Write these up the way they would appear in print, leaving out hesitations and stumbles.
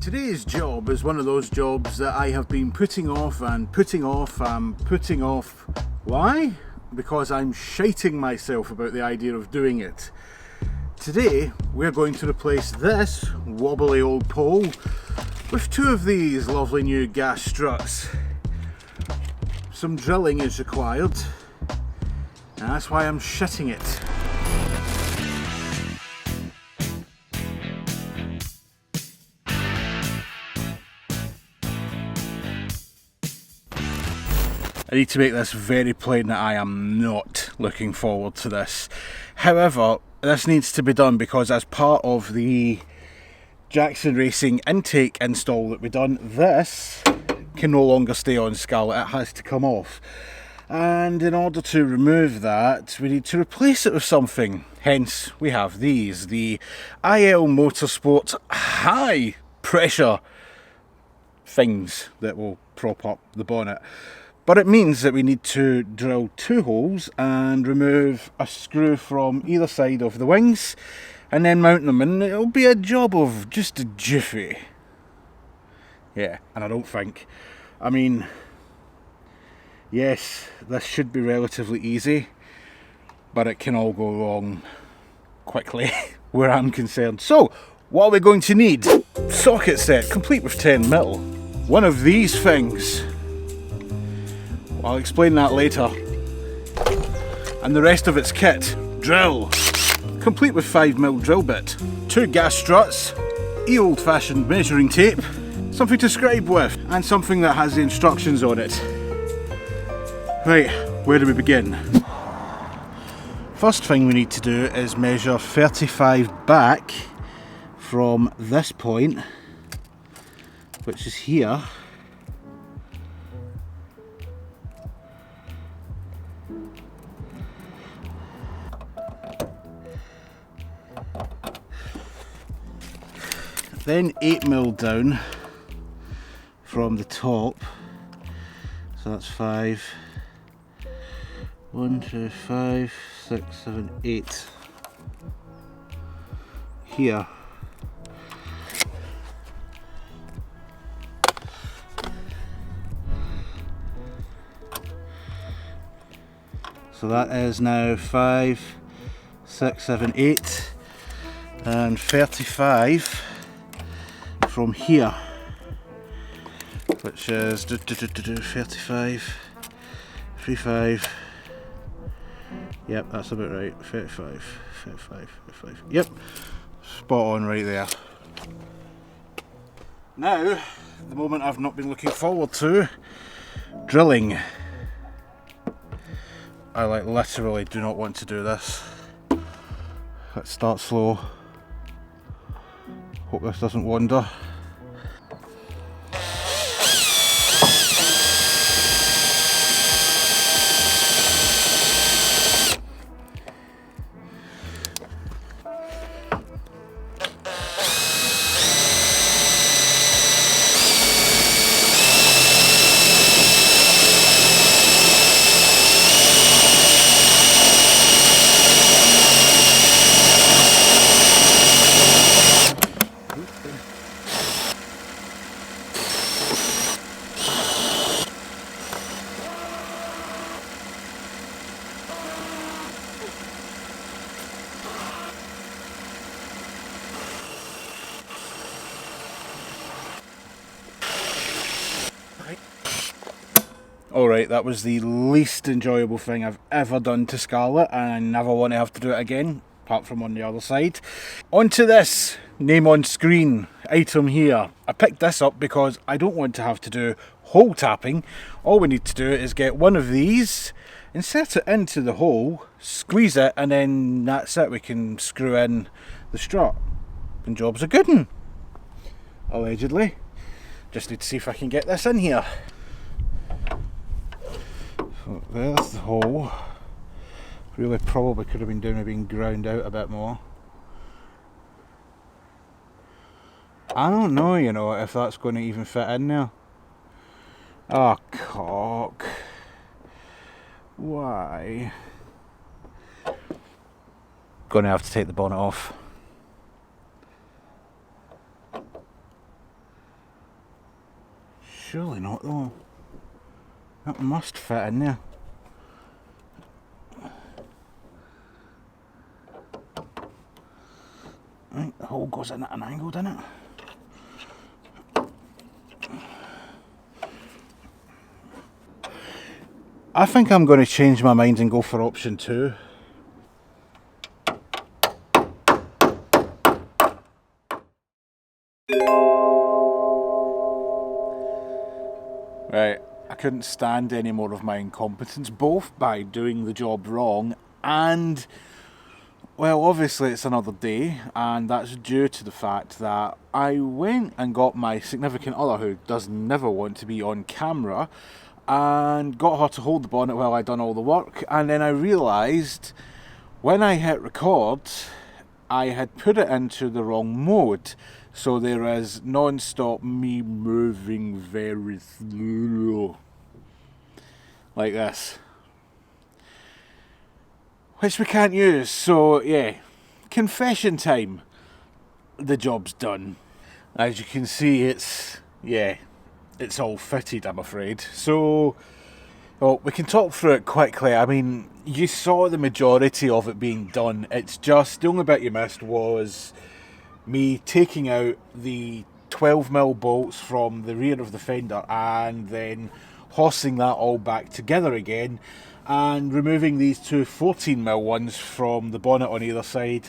Today's job is one of those jobs that I have been putting off and putting off and putting off. Why? Because I'm shiting myself about the idea of doing it. Today we're going to replace this wobbly old pole with two of these lovely new gas struts. Some drilling is required, and that's why I'm shitting it. I need to make this very plain that I am not looking forward to this. However, this needs to be done because as part of the Jackson Racing intake install that we done, this can no longer stay on Scarlett, it has to come off. And in order to remove that, we need to replace it with something. Hence, we have these, the IL Motorsport high pressure things that will prop up the bonnet. But it means that we need to drill two holes and remove a screw from either side of the wings and then mount them, and it'll be a job of just a jiffy. Yeah, and I don't think, I mean, yes, this should be relatively easy, but it can all go wrong quickly where I'm concerned. So, what are we going to need? Socket set, complete with 10mm. One of these things. I'll explain that later. And the rest of its kit. Drill, complete with 5mm drill bit. Two gas struts, old-fashioned measuring tape, something to scribe with, and something that has the instructions on it. Right, where do we begin? First thing we need to do is measure 35 back from this point, which is here. Then 8mm down from the top, so that's 5, 1, 2, 5, 6, 7, 8 here. So that is now 5, 6, 7, 8 and 35 from here, which is 35, 35, yep, that's about right, 35, 35, 35, yep, spot on right there. Now, the moment I've not been looking forward to, drilling. I literally do not want to do this. Let's start slow. Hope this doesn't wander. Alright, that was the least enjoyable thing I've ever done to Scarlett, and I never want to have to do it again, apart from on the other side. Onto this name on screen item here. I picked this up because I don't want to have to do hole tapping. All we need to do is get one of these, insert it into the hole, squeeze it, and then that's it. We can screw in the strut and job's a good one. Allegedly. Just need to see if I can get this in here. So there's the hole. Really probably could have been doing with being ground out a bit more. I don't know, you know, if that's going to even fit in there. Oh, cock. Why? Going to have to take the bonnet off. Surely not though. That must fit in there. Right, the hole goes in at an angle, doesn't it? I think I'm going to change my mind and go for option 2. Right, I couldn't stand any more of my incompetence, both by doing the job wrong and, well, obviously it's another day, and that's due to the fact that I went and got my significant other, who does never want to be on camera, and got her to hold the bonnet while I'd done all the work, and then I realised when I hit record I had put it into the wrong mode, so there is non-stop me moving very slow like this, which we can't use. So yeah, confession time, the job's done. As you can see, it's all fitted, I'm afraid. So, well, we can talk through it quickly. I mean, you saw the majority of it being done. It's just, the only bit you missed was me taking out the 12mm bolts from the rear of the fender and then horsing that all back together again and removing these two 14mm ones from the bonnet on either side.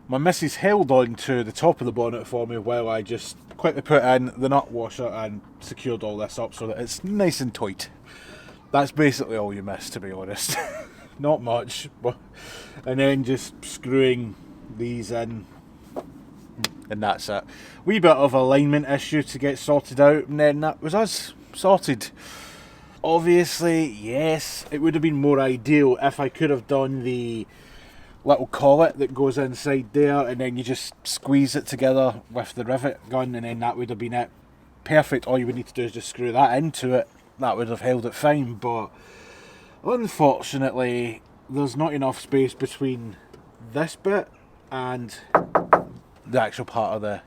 My missus held on to the top of the bonnet for me while I just quickly put in the nut washer and secured all this up so that it's nice and tight. That's basically all you missed, to be honest. Not much, but, and then just screwing these in, and that's it. Wee bit of alignment issue to get sorted out, and then that was us sorted. Obviously, yes, it would have been more ideal if I could have done the little collet that goes inside there, and then you just squeeze it together with the rivet gun, and then that would have been it. Perfect. All you would need to do is just screw that into it. That would have held it fine, but unfortunately there's not enough space between this bit and the actual part of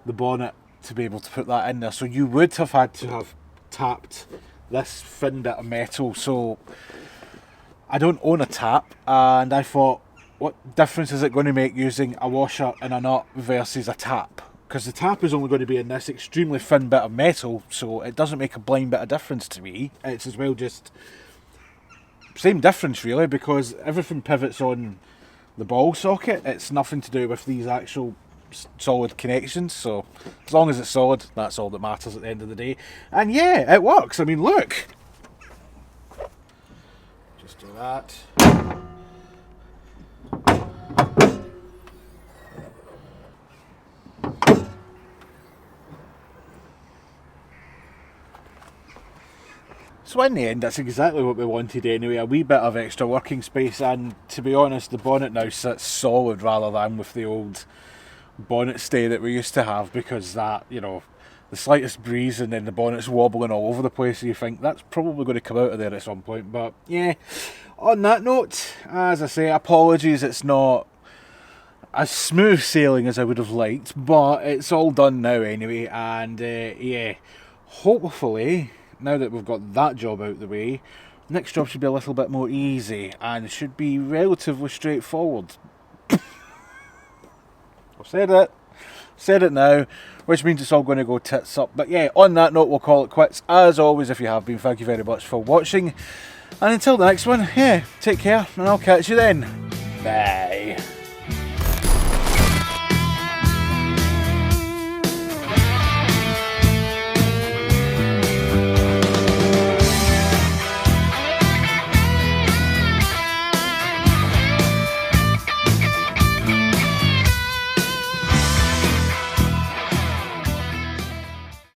the bonnet to be able to put that in there. So you would have had to have tapped this thin bit of metal. So I don't own a tap, and I thought, what difference is it going to make using a washer and a nut versus a tap? Because the tap is only going to be in this extremely thin bit of metal, so it doesn't make a blind bit of difference to me. It's as well just same difference really, because everything pivots on the ball socket. It's nothing to do with these actual solid connections, so as long as it's solid, that's all that matters at the end of the day. And yeah, it works. I mean, look, just do that. So in the end, that's exactly what we wanted anyway, a wee bit of extra working space, and to be honest, the bonnet now sits solid rather than with the old bonnet stay that we used to have, because that, you know, the slightest breeze and then the bonnet's wobbling all over the place, so you think that's probably going to come out of there at some point. But yeah, on that note, as I say, apologies, it's not as smooth sailing as I would have liked, but it's all done now anyway, and yeah, hopefully now that we've got that job out of the way, next job should be a little bit more easy and should be relatively straightforward. I've said it now, which means it's all going to go tits up. But yeah, on that note, we'll call it quits. As always, if you have been, thank you very much for watching, and until the next one, yeah, take care, and I'll catch you then. Bye.